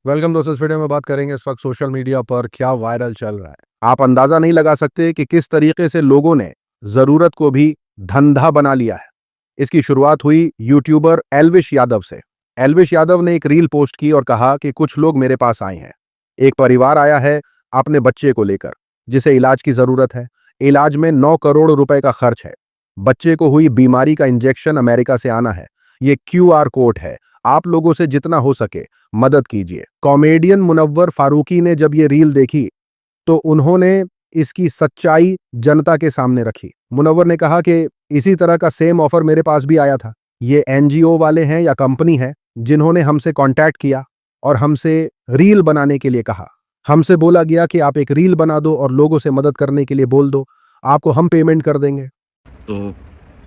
Welcome दोस्तों। इस video में बात करेंगे इस वक्त सोशल मीडिया पर क्या वायरल चल रहा है। आप अंदाजा नहीं लगा सकते कि किस तरीके से लोगों ने जरूरत को भी धंधा बना लिया है। इसकी शुरुआत हुई यूट्यूबर एल्विश यादव से। एल्विश यादव ने एक रील पोस्ट की और कहा कि कुछ लोग मेरे पास आए हैं। एक परिवार आया है अपने बच्चे को लेकर, जिसे इलाज की जरूरत है। इलाज में 9 करोड़ रुपए का खर्च है। बच्चे को हुई बीमारी का इंजेक्शन अमेरिका से आना है। ये QR कोड है। आप लोगों से जितना हो सके मदद कीजिए। कॉमेडियन मुनव्वर फारूकी ने जब ये रील देखी तो उन्होंने इसकी सच्चाई जनता के सामने रखी। मुनव्वर ने कहा कि इसी तरह का सेम ऑफर मेरे पास भी आया था। ये NGO वाले हैं या कंपनी है जिन्होंने हमसे कांटेक्ट किया और हमसे रील बनाने के लिए कहा। हमसे बोला गया कि आप एक रील बना दो और लोगों से मदद करने के लिए बोल दो, आपको हम पेमेंट कर देंगे। तो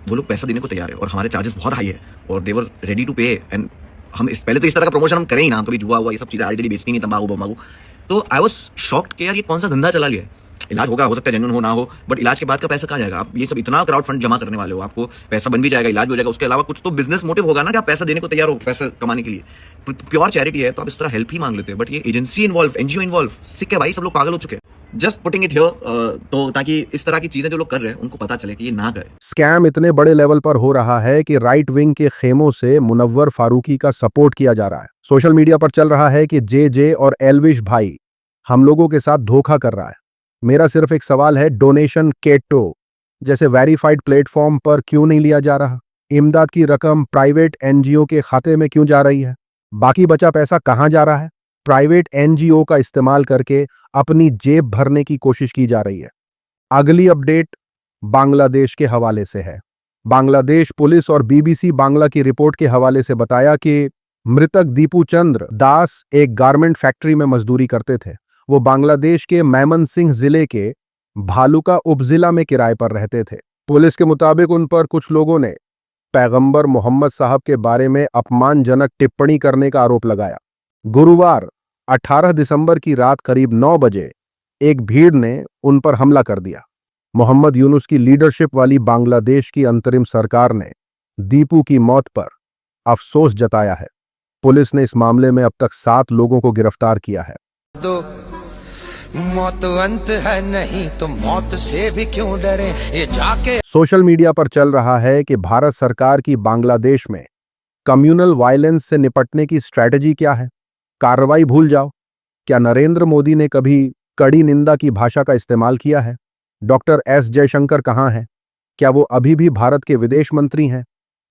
वो लोग पैसा देने को तैयार है और हमारे चार्जेस बहुत हाई है और देवर रेडी टू पे। एंड हम इस पहले तो इस तरह का प्रमोशन हम करें ही ना, कभी जुआ हुआ ये सब चीज़ें आईडी बेचनी नहीं, तंबाकू बम्बाकू। तो आई वॉज शॉक्ड कि यार ये कौन सा धंधा चला गया है। इलाज होगा, हो सकता है जेन्युइन हो ना हो, बट इलाज के बाद का पैसा कहाँ जाएगा? आप ये सब इतना क्राउड फंड जमा करने वाले हो, आपको पैसा बन भी जाएगा, इलाज भी हो जाएगा, उसके अलावा कुछ तो बिजनेस मोटिव होगा ना कि आप पैसा देने को तैयार हो पैसा कमाने के लिए। प्योर चैरिटी है तो आप इस तरह हेल्प ही मांग लेते हैं, बट ये एजेंसी इन्वॉल्व, NGO इन्वॉल्व, सिक है भाई, सब लोग पागल हो चुके हैं। जस्ट पुटिंग इट हियर तो ताकि इस तरह की चीजें जो लोग कर रहे हैं उनको पता चले कि ये ना करें। स्कैम इतने बड़े लेवल पर हो रहा है कि राइट विंग के खेमों से मुनव्वर फारूकी का सपोर्ट किया जा रहा है। सोशल मीडिया पर चल रहा है कि JJ और एल्विश भाई हम लोगों के साथ धोखा कर रहा है। मेरा सिर्फ एक सवाल है, डोनेशन केटो जैसे वेरीफाइड प्लेटफॉर्म पर क्यों नहीं लिया जा रहा? इमदाद की रकम प्राइवेट NGO के खाते में क्यों जा रही है? बाकी बचा पैसा कहां जा रहा है? प्राइवेट NGO का इस्तेमाल करके अपनी जेब भरने की कोशिश की जा रही है। अगली अपडेट बांग्लादेश के हवाले से है। बांग्लादेश पुलिस और BBC बांग्ला की रिपोर्ट के हवाले से बताया कि मृतक दीपू चंद्र दास एक गारमेंट फैक्ट्री में मजदूरी करते थे। वो बांग्लादेश के मैमनसिंह जिले के भालुका उपजिला में किराए पर रहते थे। पुलिस के मुताबिक उन पर कुछ लोगों ने पैगंबर मोहम्मद साहब के बारे में अपमानजनक टिप्पणी करने का आरोप लगाया। गुरुवार 18 दिसंबर की रात करीब 9 बजे एक भीड़ ने उन पर हमला कर दिया। मोहम्मद यूनुस की लीडरशिप वाली बांग्लादेश की अंतरिम सरकार ने दीपू की मौत पर अफसोस जताया है। पुलिस ने इस मामले में अब तक 7 लोगों को गिरफ्तार किया है। तो मौत अंत है नहीं तो मौत से भी क्यों डरे, ये जाके सोशल मीडिया पर चल रहा है कि भारत सरकार की बांग्लादेश में कम्युनल वायलेंस से निपटने की स्ट्रैटेजी क्या है? कार्रवाई भूल जाओ। क्या नरेंद्र मोदी ने कभी कड़ी निंदा की भाषा का इस्तेमाल किया है? डॉक्टर S जयशंकर कहाँ हैं? क्या वो अभी भी भारत के विदेश मंत्री हैं?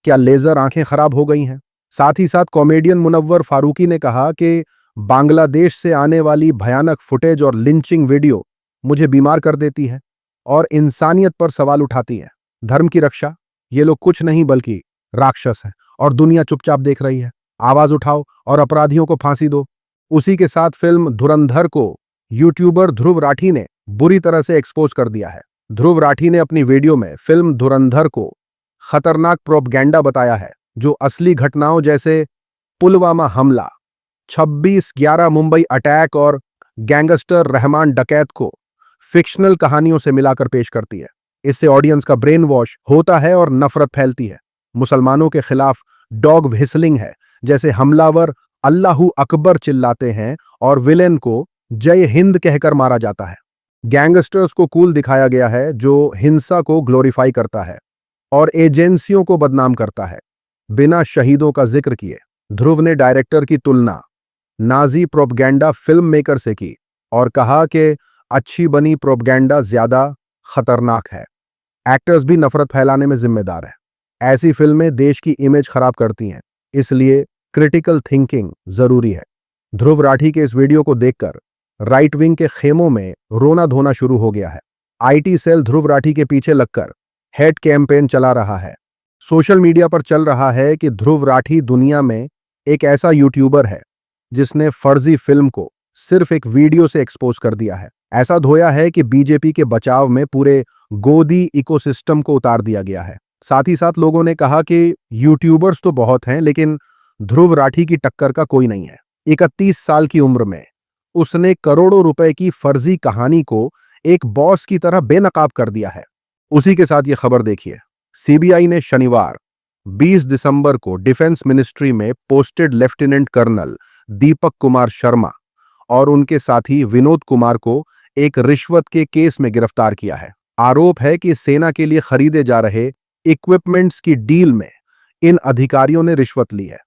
क्या लेजर आंखें खराब हो गई हैं? साथ ही साथ कॉमेडियन मुनव्वर फारूकी ने कहा कि बांग्लादेश से आने वाली भयानक फुटेज और लिंचिंग वीडियो मुझे बीमार कर देती है और इंसानियत पर सवाल उठाती है। धर्म की रक्षा, ये लोग कुछ नहीं बल्कि राक्षस हैं और दुनिया चुपचाप देख रही है। आवाज उठाओ और अपराधियों को फांसी दो। उसी के साथ फिल्म धुरंधर को यूट्यूबर ध्रुव राठी ने बुरी तरह से एक्सपोज कर दिया है। ध्रुव राठी ने अपनी वीडियो में फिल्म धुरंधर को खतरनाक प्रोपगेंडा बताया है, जो असली घटनाओं जैसे पुलवामा हमला, 26/11 मुंबई अटैक और गैंगस्टर रहमान डकैत को फिक्शनल कहानियों से मिलाकर पेश करती है। इससे ऑडियंस का ब्रेन वॉश होता है और नफरत फैलती है। मुसलमानों के खिलाफ डॉग व्हिसलिंग है, जैसे हमलावर अल्लाहू अकबर चिल्लाते हैं और विलेन को जय हिंद कहकर मारा जाता है। गैंगस्टर्स को कूल दिखाया गया है, जो हिंसा को ग्लोरीफाई करता है और एजेंसियों को बदनाम करता है बिना शहीदों का जिक्र किए। ध्रुव ने डायरेक्टर की तुलना नाजी प्रोपगेंडा फिल्म मेकर से की और कहा कि अच्छी बनी प्रोपगेंडा ज्यादा खतरनाक है। एक्टर्स भी नफरत फैलाने में जिम्मेदार हैं। ऐसी फिल्में देश की इमेज खराब करती हैं, इसलिए क्रिटिकल थिंकिंग जरूरी है। ध्रुव राठी के इस वीडियो को देखकर राइट विंग के खेमों में रोना धोना शुरू हो गया है। IT सेल ध्रुव राठी के पीछे लगकर हेड कैंपेन चला रहा है। सोशल मीडिया पर चल रहा है कि ध्रुव राठी दुनिया में एक ऐसा यूट्यूबर है जिसने फर्जी फिल्म को सिर्फ एक वीडियो से एक्सपोज कर दिया है। ऐसा धोया है कि BJP के बचाव में पूरे गोदी इकोसिस्टम को उतार दिया गया है। साथ ही साथ लोगों ने कहा कि यूट्यूबर्स तो बहुत हैं, लेकिन ध्रुव राठी की टक्कर का कोई नहीं है। 31 साल की उम्र में उसने करोड़ों रुपए की फर्जी कहानी को एक बॉस की तरह बेनकाब कर दिया है। उसी के साथ ये खबर देखिए। CBI ने शनिवार 20 दिसंबर को डिफेंस मिनिस्ट्री में posted lieutenant colonel Deepak Kumar Sharma और उनके साथी विनोद कुमार को एक रिश्वत के केस में गिरफ्तार किया है। आरोप है कि सेना के लिए खरीदे जा रहे इक्विपमेंट्स की डील में इन अधिकारियों ने रिश्वत ली है।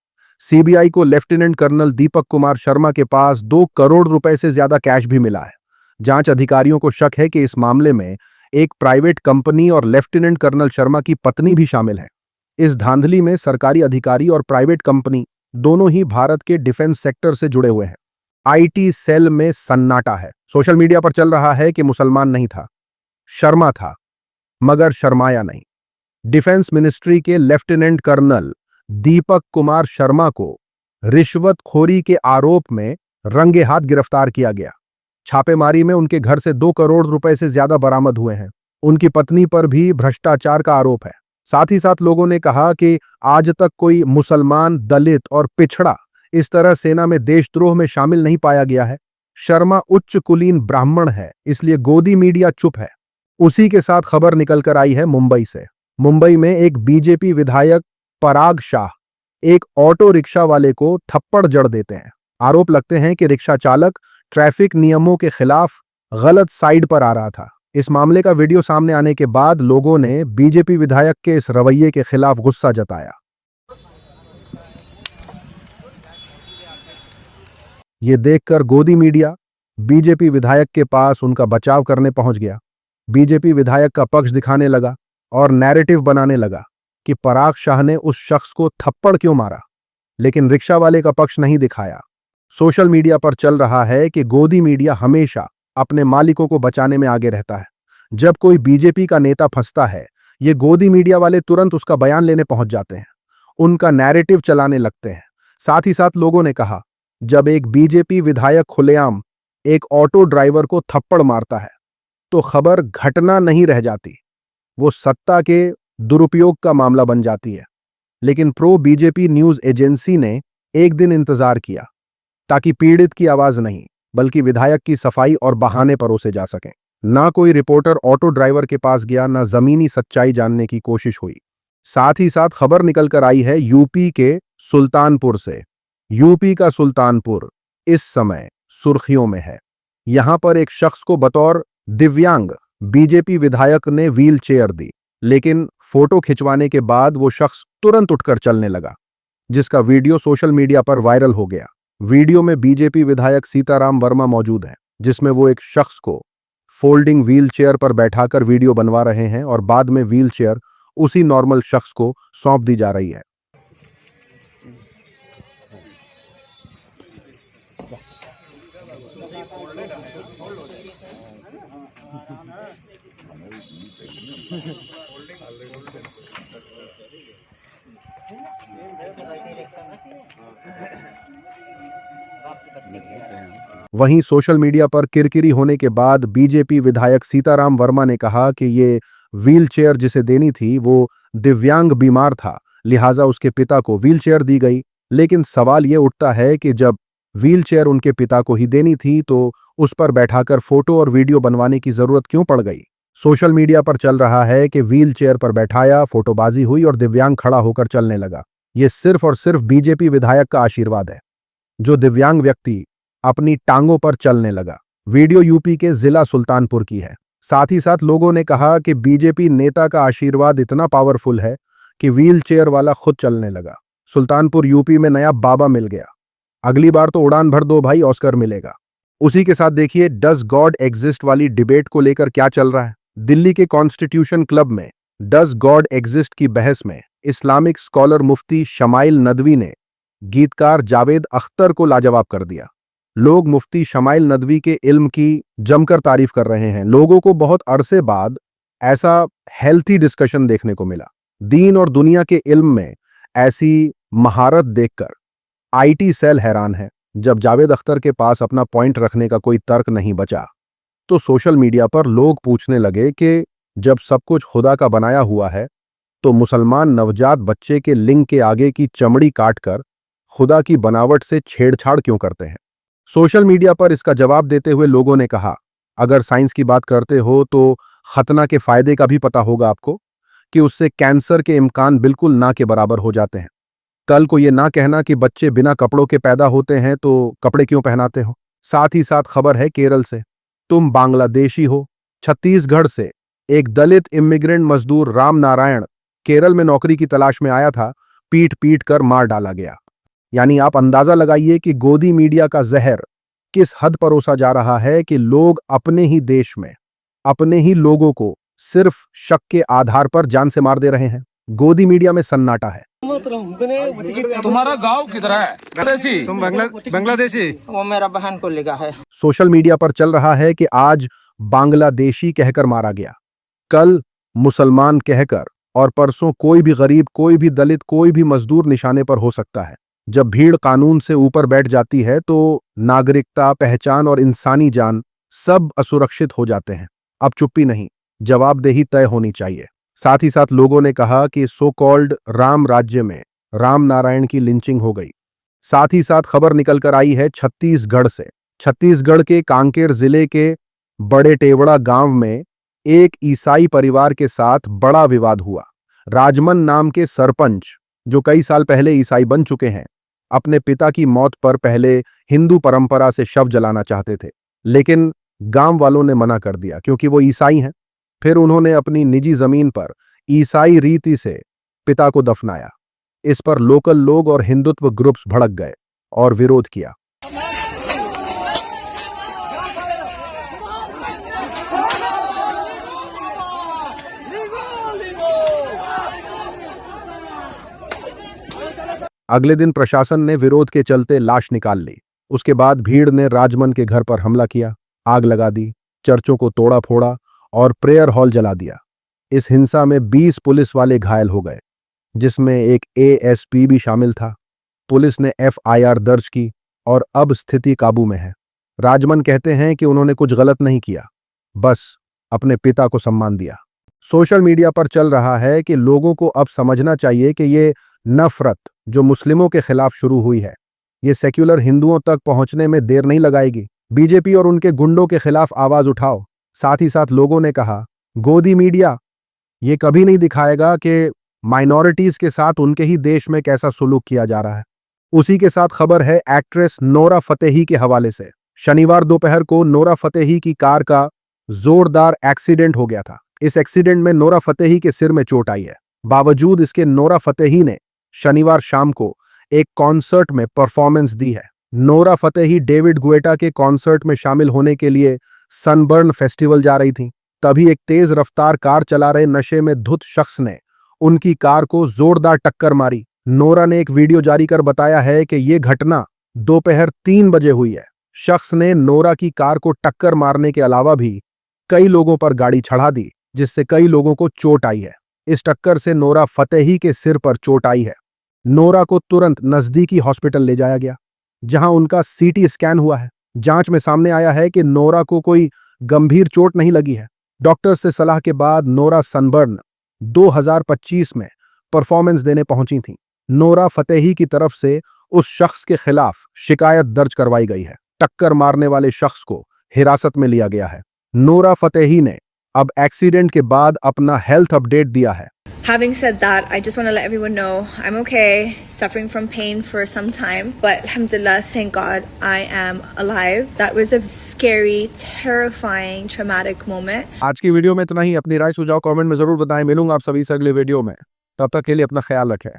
सीबीआई को लेफ्टिनेंट कर्नल दीपक कुमार शर्मा के पास 2 करोड़ रुपए से ज्यादा कैश भी मिला है। जांच अधिकारियों को शक है कि इस मामले में एक प्राइवेट कंपनी और लेफ्टिनेंट कर्नल शर्मा की पत्नी भी शामिल है। इस धांधली में सरकारी अधिकारी और प्राइवेट कंपनी दोनों ही भारत के डिफेंस सेक्टर से जुड़े हुए हैं। आईटी सेल में सन्नाटा है। सोशल मीडिया पर चल रहा है कि मुसलमान नहीं था, शर्मा था, मगर शर्माया नहीं। डिफेंस मिनिस्ट्री के लेफ्टिनेंट कर्नल दीपक कुमार शर्मा को रिश्वतखोरी के आरोप में रंगे हाथ गिरफ्तार किया गया। छापेमारी में उनके घर से 2 करोड़ रुपए से ज्यादा बरामद हुए हैं। उनकी पत्नी पर भी भ्रष्टाचार का आरोप है। साथ ही साथ लोगों ने कहा कि आज तक कोई मुसलमान, दलित और पिछड़ा इस तरह सेना में देशद्रोह में शामिल नहीं पाया गया है। शर्मा उच्च कुलीन ब्राह्मण है, इसलिए गोदी मीडिया चुप है। उसी के साथ खबर निकलकर आई है मुंबई से। मुंबई में एक बीजेपी विधायक पराग शाह एक ऑटो रिक्शा वाले को थप्पड़ जड़ देते हैं। आरोप लगते हैं कि रिक्शा चालक ट्रैफिक नियमों के खिलाफ गलत साइड पर आ रहा था। इस मामले का वीडियो सामने आने के बाद लोगों ने बीजेपी विधायक के इस रवैये के खिलाफ गुस्सा जताया। ये देखकर गोदी मीडिया बीजेपी विधायक के पास उनका बचाव करने पहुंच गया। बीजेपी विधायक का पक्ष दिखाने लगा और नैरेटिव बनाने लगा कि पराग शाह ने उस शख्स को थप्पड़ क्यों मारा, लेकिन रिक्शा वाले का पक्ष नहीं दिखाया। सोशल मीडिया पर चल रहा है कि गोदी मीडिया हमेशा अपने मालिकों को बचाने में आगे रहता है। जब कोई बीजेपी का नेता फंसता है, ये गोदी मीडिया वाले तुरंत उसका बयान लेने पहुंच जाते हैं, उनका नैरेटिव चलाने लगते हैं। साथ ही साथ लोगों ने कहा, जब एक बीजेपी विधायक खुलेआम एक ऑटो ड्राइवर को थप्पड़ मारता है तो खबर घटना नहीं रह जाती, वो सत्ता के दुरुपयोग का मामला बन जाती है। लेकिन प्रो बीजेपी न्यूज एजेंसी ने एक दिन इंतजार किया ताकि पीड़ित की आवाज नहीं बल्कि विधायक की सफाई और बहाने परोसे जा सकें। ना कोई रिपोर्टर ऑटो ड्राइवर के पास गया, ना जमीनी सच्चाई जानने की कोशिश हुई। साथ ही साथ खबर निकलकर आई है यूपी के सुल्तानपुर से। यूपी का सुल्तानपुर इस समय सुर्खियों में है। यहां पर एक शख्स को बतौर दिव्यांग बीजेपी विधायक ने व्हील चेयर दी, लेकिन फोटो खिंचवाने के बाद वो शख्स तुरंत उठकर चलने लगा, जिसका वीडियो सोशल मीडिया पर वायरल हो गया। वीडियो में बीजेपी विधायक सीताराम वर्मा मौजूद हैं, जिसमें वो एक शख्स को फोल्डिंग व्हील चेयर पर बैठाकर वीडियो बनवा रहे हैं और बाद में व्हील चेयर उसी नॉर्मल शख्स को सौंप दी जा रही है। वहीं सोशल मीडिया पर किरकिरी होने के बाद बीजेपी विधायक सीताराम वर्मा ने कहा कि ये व्हील चेयर जिसे देनी थी वो दिव्यांग बीमार था, लिहाजा उसके पिता को व्हील चेयर दी गई। लेकिन सवाल ये उठता है कि जब व्हील चेयर उनके पिता को ही देनी थी तो उस पर बैठाकर फोटो और वीडियो बनवाने की जरूरत क्यों पड़ गई। सोशल मीडिया पर चल रहा है कि व्हील चेयर पर बैठाया, फोटोबाजी हुई और दिव्यांग खड़ा होकर चलने लगा। ये सिर्फ और सिर्फ बीजेपी विधायक का आशीर्वाद है जो दिव्यांग व्यक्ति अपनी टांगों पर चलने लगा। वीडियो यूपी के जिला सुल्तानपुर की है। साथ ही साथ लोगों ने कहा कि बीजेपी नेता का आशीर्वाद इतना पावरफुल है कि व्हील चेयर वाला खुद चलने लगा। सुल्तानपुर यूपी में नया बाबा मिल गया। अगली बार तो उड़ान भर दो भाई, ऑस्कर मिलेगा। उसी के साथ देखिए डज गॉड एग्जिस्ट वाली डिबेट को लेकर क्या चल रहा है। दिल्ली के कॉन्स्टिट्यूशन क्लब में डज गॉड एग्जिस्ट की बहस में इस्लामिक स्कॉलर मुफ्ती शमाइल नदवी ने गीतकार जावेद अख्तर को लाजवाब कर दिया। लोग मुफ्ती शमाइल नदवी के इल्म की जमकर तारीफ कर रहे हैं। लोगों को बहुत अरसे बाद ऐसा हेल्थी डिस्कशन देखने को मिला। दीन और दुनिया के इल्म में ऐसी महारत देखकर आईटी सेल हैरान है। जब जावेद अख्तर के पास अपना पॉइंट रखने का कोई तर्क नहीं बचा तो सोशल मीडिया पर लोग पूछने लगे कि जब सब कुछ खुदा का बनाया हुआ है तो मुसलमान नवजात बच्चे के लिंग के आगे की चमड़ी काटकर खुदा की बनावट से छेड़छाड़ क्यों करते हैं। सोशल मीडिया पर इसका जवाब देते हुए लोगों ने कहा, अगर साइंस की बात करते हो तो खतना के फायदे का भी पता होगा आपको कि उससे कैंसर के इम्कान बिल्कुल ना के बराबर हो जाते हैं। कल को ये ना कहना कि बच्चे बिना कपड़ों के पैदा होते हैं तो कपड़े क्यों पहनाते हो। साथ ही साथ खबर है केरल से, तुम बांग्लादेशी हो। छत्तीसगढ़ से एक दलित इमिग्रेंट मजदूर राम नारायण केरल में नौकरी की तलाश में आया था, पीट पीट कर मार डाला गया। यानी आप अंदाजा लगाइए कि गोदी मीडिया का जहर किस हद परोसा जा रहा है कि लोग अपने ही देश में अपने ही लोगों को सिर्फ शक के आधार पर जान से मार दे रहे हैं। गोदी मीडिया में सन्नाटा है। तुम्हारा गांव किधर है? बांग्लादेशी। तुम बांग्लादेशी? वो मेरा बहन को लिखा है। सोशल मीडिया पर चल रहा है कि आज बांग्लादेशी कहकर मारा गया, कल मुसलमान कहकर, और परसों कोई भी गरीब, कोई भी दलित, कोई भी मजदूर निशाने पर हो सकता है। जब भीड़ कानून से ऊपर बैठ जाती है तो नागरिकता, पहचान और इंसानी जान सब असुरक्षित हो जाते हैं। अब चुप्पी नहीं, जवाबदेही तय होनी चाहिए। साथ ही साथ लोगों ने कहा कि सो कॉल्ड राम राज्य में राम नारायण की लिंचिंग हो गई। साथ ही साथ खबर निकलकर आई है छत्तीसगढ़ से। छत्तीसगढ़ के कांकेर जिले के बड़े टेवड़ा गांव में एक ईसाई परिवार के साथ बड़ा विवाद हुआ। राजमन नाम के सरपंच, जो कई साल पहले ईसाई बन चुके हैं, अपने पिता की मौत पर पहले हिंदू परंपरा से शव जलाना चाहते थे, लेकिन गांव वालों ने मना कर दिया क्योंकि वो ईसाई हैं। फिर उन्होंने अपनी निजी जमीन पर ईसाई रीति से पिता को दफनाया। इस पर लोकल लोग और हिंदुत्व ग्रुप्स भड़क गए और विरोध किया। अगले दिन प्रशासन ने विरोध के चलते लाश निकाल ली। उसके बाद भीड़ ने राजमन के घर पर हमला किया, आग लगा दी, चर्चों को तोड़ा फोड़ा और प्रेयर हॉल जला दिया। इस हिंसा में 20 पुलिस वाले घायल हो गए, जिसमें एक एएसपी भी शामिल था। पुलिस ने एफआईआर दर्ज की और अब स्थिति काबू में है। राजमन कहते हैं कि उन्होंने कुछ गलत नहीं किया, बस अपने पिता को सम्मान दिया। सोशल मीडिया पर चल रहा है कि लोगों को अब समझना चाहिए कि ये नफरत जो मुस्लिमों के खिलाफ शुरू हुई है, ये सेक्युलर हिंदुओं तक पहुंचने में देर नहीं लगाएगी। बीजेपी और उनके गुंडों के खिलाफ आवाज उठाओ। साथ ही साथ लोगों ने कहा, गोदी मीडिया ये कभी नहीं दिखाएगा कि माइनॉरिटीज के साथ उनके ही देश में कैसा सुलूक किया जा रहा है। उसी के साथ खबर है एक्ट्रेस नोरा फतेही के हवाले से। शनिवार दोपहर को नोरा फतेही की कार का जोरदार एक्सीडेंट हो गया था। इस एक्सीडेंट में नोरा फतेही के सिर में चोट आई है। बावजूद इसके नोरा फतेही ने शनिवार शाम को एक कॉन्सर्ट में परफॉर्मेंस दी है। नोरा फतेही डेविड गुएटा के कॉन्सर्ट में शामिल होने के लिए सनबर्न फेस्टिवल जा रही थी। तभी एक तेज रफ्तार कार चला रहे नशे में धुत शख्स ने उनकी कार को जोरदार टक्कर मारी। नोरा ने एक वीडियो जारी कर बताया है कि यह घटना दोपहर 3 बजे हुई है। शख्स ने नोरा की कार को टक्कर मारने के अलावा भी कई लोगों पर गाड़ी चढ़ा दी, जिससे कई लोगों को चोट आई है। इस टक्कर से नोरा फतेही के सिर पर चोट आई है। नोरा को तुरंत नजदीकी हॉस्पिटल ले जाया गया, जहां उनका सीटी स्कैन हुआ है। जांच में सामने आया है कि नोरा को कोई गंभीर चोट नहीं लगी है। डॉक्टर से सलाह के बाद नोरा सनबर्न 2025 में परफॉर्मेंस देने पहुंची थी। नोरा फतेही की तरफ से उस शख्स के खिलाफ शिकायत दर्ज करवाई गई है। टक्कर मारने वाले शख्स को हिरासत में लिया गया है। नोरा फतेही ने अब एक्सीडेंट के बाद अपना हेल्थ अपडेट दिया है। Having said that, I just want to let everyone know I'm okay, suffering from pain for some time, but alhamdulillah, thank God, I am alive. That was a scary, terrifying, traumatic moment. आज की video में इतना ही। अपनी राय सुझाव comment में जरूर बताएं। मिलूंगा आप सभी से अगले वीडियो में। तब तक के लिए अपना ख्याल रखें।